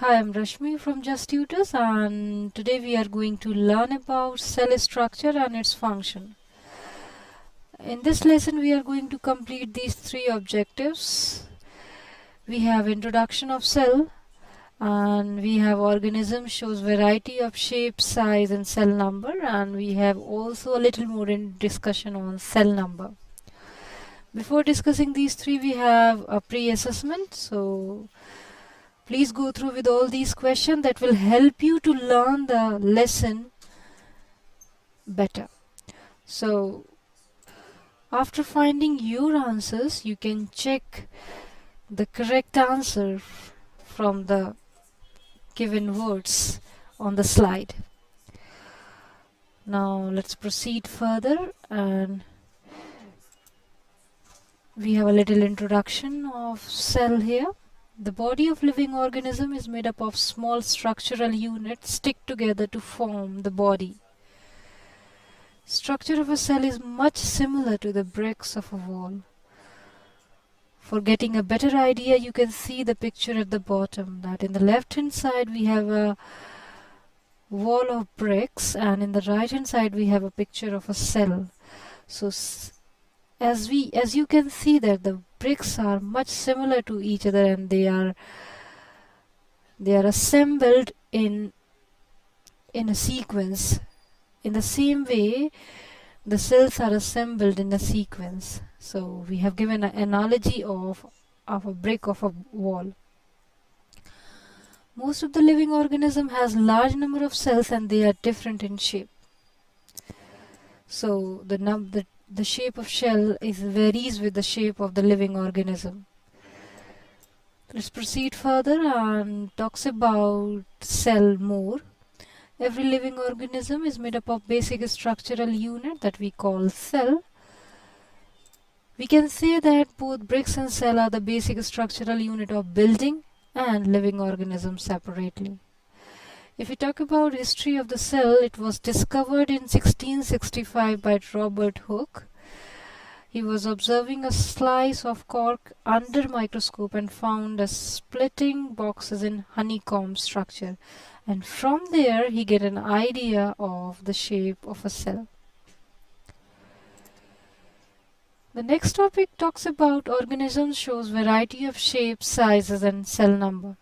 Hi, I'm Rashmi from Just Tutors, and today we are going to learn about cell structure and its function. In this lesson we are going to complete these three objectives. We have introduction of cell, and we have organism shows variety of shape, size and cell number, and we have also a little more in discussion on cell number. Before discussing these three, we have a pre-assessment. So please go through with all these questions that will help you to learn the lesson better. So after finding your answers, you can check the correct answer from the given words on the slide. Now let's proceed further, and we have a little introduction of cell here. The body of living organism is made up of small structural units stick together to form the body. Structure of a cell is much similar to the bricks of a wall. For getting a better idea, you can see the picture at the bottom, that in the left hand side we have a wall of bricks, and in the right hand side we have a picture of a cell. So as you can see that the bricks are much similar to each other, and they are assembled in a sequence. In the same way, the cells are assembled in a sequence. So we have given an analogy of a brick of a wall. Most of the living organism has large number of cells, and they are different in shape. So the shape of shell varies with the shape of the living organism. Let's proceed further and talks about cell more. Every living organism is made up of basic structural unit that we call cell. We can say that both bricks and cell are the basic structural unit of building and living organisms separately. If we talk about history of the cell, it was discovered in 1665 by Robert Hooke. He was observing a slice of cork under microscope and found a splitting boxes in honeycomb structure, and from there he get an idea of the shape of a cell. The next topic talks about organisms shows variety of shapes, sizes and cell number.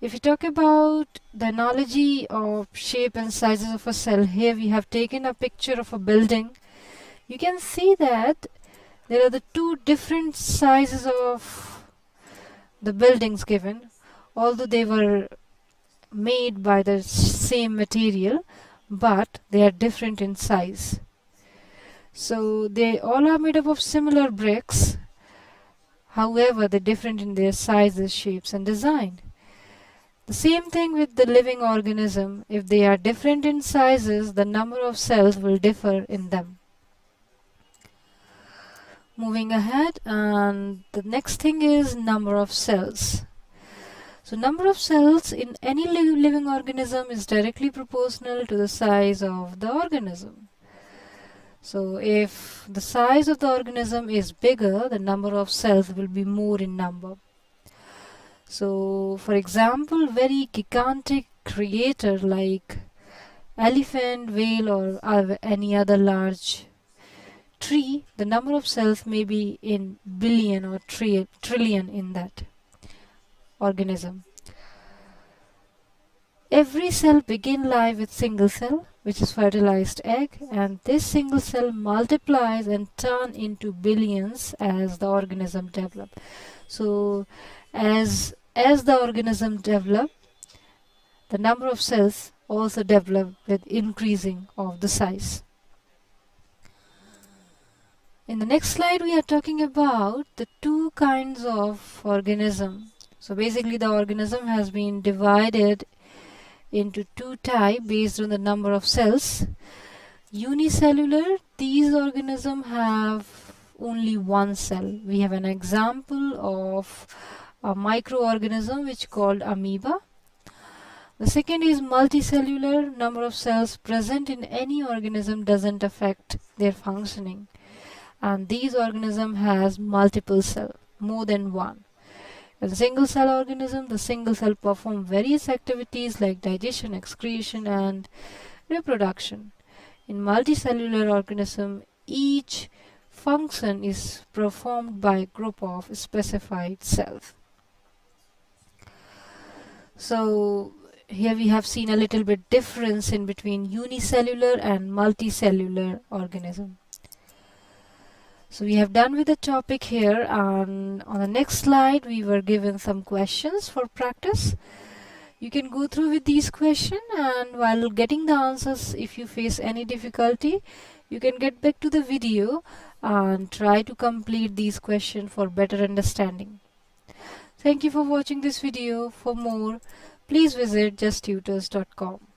If we talk about the analogy of shape and sizes of a cell, here we have taken a picture of a building. You can see that there are the two different sizes of the buildings given, although they were made by the same material, but they are different in size. So they all are made up of similar bricks, however they're different in their sizes, shapes and design. The same thing with the living organism. If they are different in sizes, the number of cells will differ in them. Moving ahead, and the next thing is number of cells. So number of cells in any living organism is directly proportional to the size of the organism. So if the size of the organism is bigger, the number of cells will be more in number. So for example, very gigantic creature like elephant, whale or any other large tree, the number of cells may be in billion or trillion in that organism. Every cell begin life with single cell, which is fertilized egg, and this single cell multiplies and turn into billions as the organism develop. So as the organism develop, the number of cells also develop with increasing of the size. In the next slide we are talking about the two kinds of organism. So basically the organism has been divided into two types based on the number of cells. Unicellular, these organisms have only one cell. We have an example of a microorganism which called amoeba. The second is multicellular. Number of cells present in any organism doesn't affect their functioning, and these organism has multiple cells, more than one. In single cell organism, the single cell perform various activities like digestion, excretion, and reproduction. In multicellular organism, each function is performed by a group of specified cells. So here we have seen a little bit difference in between unicellular and multicellular organism. So we have done with the topic here, and on the next slide we were given some questions for practice. You can go through with these questions, and while getting the answers, if you face any difficulty, you can get back to the video and try to complete these questions for better understanding. Thank you for watching this video. For more, please visit justtutors.com.